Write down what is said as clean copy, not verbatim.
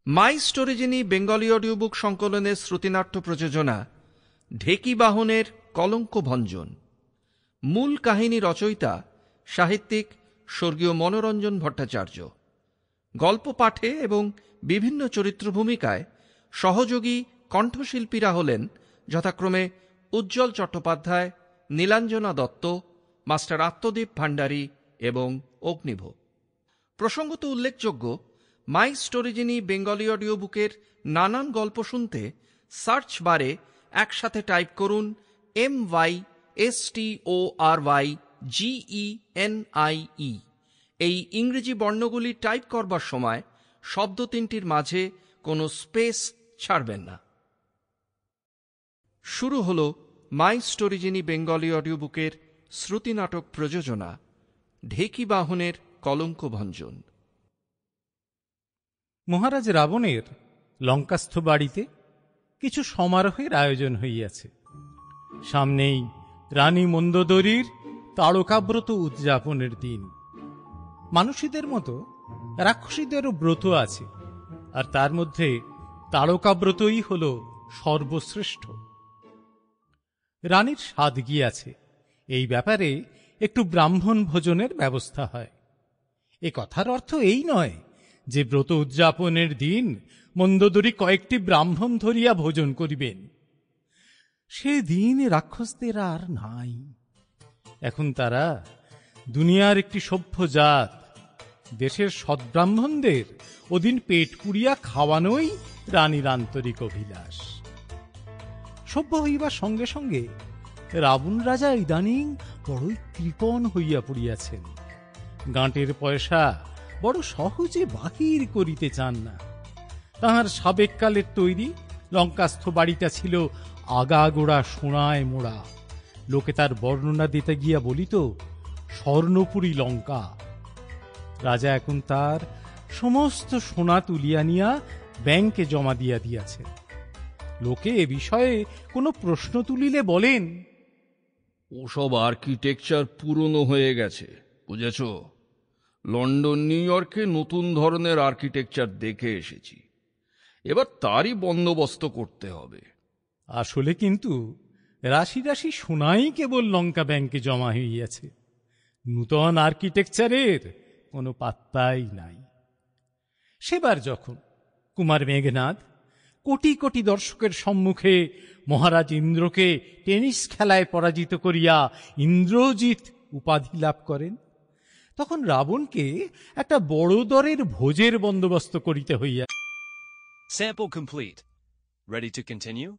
মাই স্টোরিজিনী Bengali audio book সংকলনের শ্রুতিনাট্য প্রযোজনা ঢেকি বাহনের কলঙ্ক ভঞ্জন। মূল কাহিনী রচয়িতা সাহিত্যিক স্বর্গীয় মনোরঞ্জন ভট্টাচার্য। গল্প পাঠে এবং বিভিন্ন চরিত্র ভূমিকায় সহযোগী কণ্ঠশিল্পীরা হলেন যথাক্রমে উজ্জ্বল চট্টোপাধ্যায়, নীলাঞ্জনা দত্ত, মাস্টার আত্মদীপ ভান্ডারী এবং অগ্নিভ। প্রসঙ্গত উল্লেখযোগ্য, মাই স্টোরিজিনী বেঙ্গলি অডিও বুকের নানান গল্প শুনতে সার্চ বারে একসাথে টাইপ করুন MYSTORYGENIE। এই ইংরেজি বর্ণগুলি টাইপ করবার সময় শব্দ তিনটির মাঝে কোনো স্পেস ছাড়বেন না। শুরু হল মাই স্টোরিজিনী বেঙ্গলি অডিও বুকের শ্রুতি নাটক প্রযোজনা ঢেকি বাহনের কলঙ্ক ভঞ্জন। মহারাজ রাবণের লঙ্কাস্থ বাড়িতে কিছু সমারোহের আয়োজন হইয়াছে। সামনেই রানী মন্দোদরীর তারকাব্রত উদযাপনের দিন। মানুষীদের মতো রাক্ষসীদেরও ব্রত আছে, আর তার মধ্যে তারকাব্রতই হল সর্বশ্রেষ্ঠ। রানীর স্বাদ গিয়াছে, এই ব্যাপারে একটু ব্রাহ্মণ ভোজনের ব্যবস্থা হয়। এ কথার অর্থ এই নয় যে ব্রত উদযাপনের দিন মন্দোদরী কয়েকটি ব্রাহ্মণ ধরিয়া ভোজন করিবেন। সে দিন রাক্ষসদের আর নাই। এখন তারা দুনিয়ার একটি সভ্য জাত। দেশের সদ্ব্রাহ্মণদের ওদিন পেট পুড়িয়া খাওয়ানোই রানীর আন্তরিক অভিলাষ। সভ্য হইবার সঙ্গে সঙ্গে রাবণ রাজা ইদানিং বড়ই কৃপণ হইয়া পড়িয়াছেন। গাঁটের পয়সা বড় সহজে বাহির করিতে চান না। তাহার সাবেক কালের তৈরি লঙ্কাস্থ বাড়িটা ছিল আগাগোড়া সোনায় মোড়া। লোকে তার বর্ণনা দিতে গিয়া বলিত স্বর্ণপুরী লঙ্কা। রাজা এখন তার সমস্ত সোনা তুলিয়া নিয়া ব্যাংকে জমা দিয়া দিয়াছেন। লোকে এ বিষয়ে কোনো প্রশ্ন তুলিলে বলেন, ওসব আর্কিটেকচার পুরনো হয়ে গেছে, বুঝেছ? লন্ডন, নিউ ইয়র্কে নতুন ধরনের আর্কিটেকচার দেখে এসেছি, এবার তারই বন্দোবস্ত করতে হবে। আসলে কিন্তু রাশি রাশি সোনাই কেবল লঙ্কা ব্যাংকে জমা হইয়াছে। নূতন আর্কিটেকচারের কোনো পাত্তাই নাই। সেবার যখন কুমার মেঘনাদ কোটি কোটি দর্শকের সম্মুখে মহারাজ ইন্দ্রকে টেনিস খেলায় পরাজিত করিয়া ইন্দ্রজিৎ উপাধি লাভ করেন, তখন রাবণকে একটা বড় দরের ভোজের বন্দোবস্ত করিতে হইয়া। Sample complete. Ready to continue?